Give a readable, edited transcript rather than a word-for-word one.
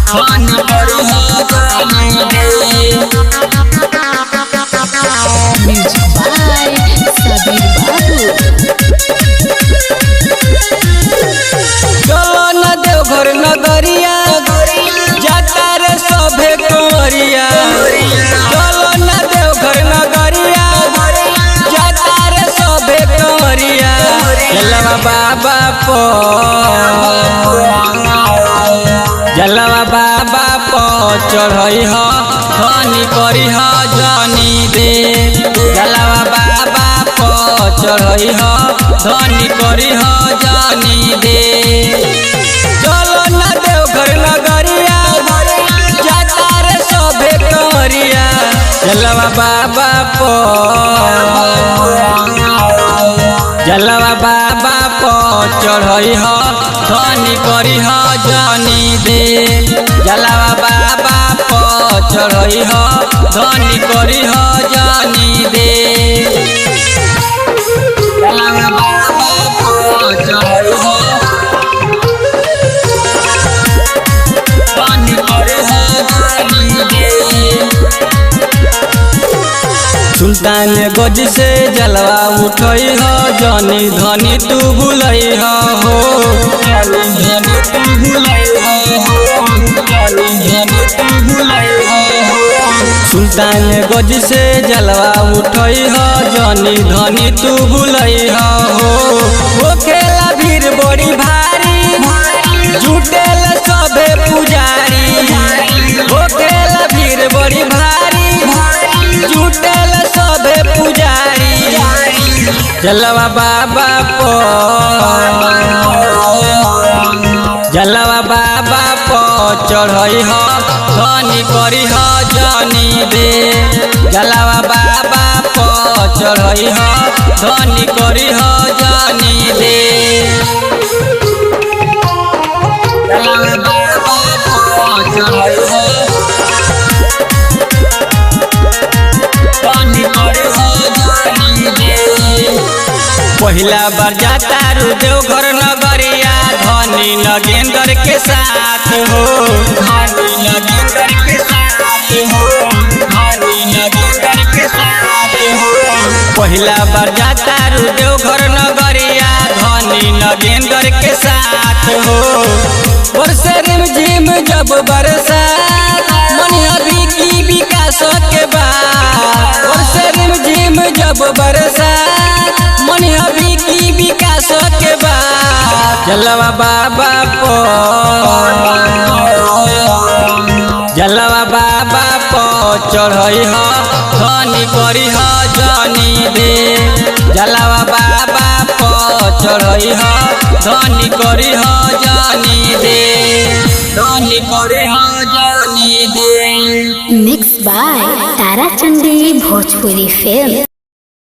धनी करी हो जानी दे। म्यूजिक बाय सबीर बाबू। चलो न देवघर नगरिया जाता रे सभे कंवरिया। चलो न देवघर नगरिया जाता रे सभे कंवरिया। जलवा बाबा पो जलवा बाबा पो चढ़ई हो धनी करी हो जानी दे। जलवा बाबा पो चढ़ई हो धनी करी हो जानी दे। चलो न देवघर नगरिया जाता रे सभे कंवरिया। जलवा बाबा पो जलवा बाबा पो चढ़ई हो धनी करी हो जानी दे। जलवा बाबा पो चढ़ई हो धनी करी हो जानी दे। जलवा बाबा पो चढ़ई हो धनी करी हो जानी दे। सुल्तान गज से जलवा उठई हो जानी धनी तू भूलई हो धनी तू भूलई हो धनी तू भूलई हो। सुल्तान गज से जलवा उठई हो जानी धनी तू भूलई हो खेला भीड़ बड़ी भारी जुटेल सभे पुजारी। खेला भीड़ बड़ी भारी जुटेल सभे पुजारी। जलवा बाबा पो जलवा बाबा पो चढ़ई हो धनी करी हो जानी दे। जलवा बाबा पो चढ़ई हो धनी करी हो जानी दे। जलवा बाबा पो चढ़ई हो पहिला बार जाता रू देवघर नगरिया धनी नगेंद्र के साथ हो धनी नगेंद्र के साथ हो धनी नगेंद्र के साथ हो। पहिला बार जाता रू देवघर नगरिया धनी नगेंद्र के साथ हो। वर्षे रिमझिम जब बरसात मन अभी की विकास के बाद। वर्षे रिमझिम जब बरसात मन अभी की विकास के बाद। जलवा बाबा पो जलवा बाबा पो चढ़ई हो धनी करी हो जानी दे। जलवा बाबा पो चढ़ई हो धनी करी हो जानी दे। धनी करी हो जानी दे। Mix by Tarachandi Bhojpuri film.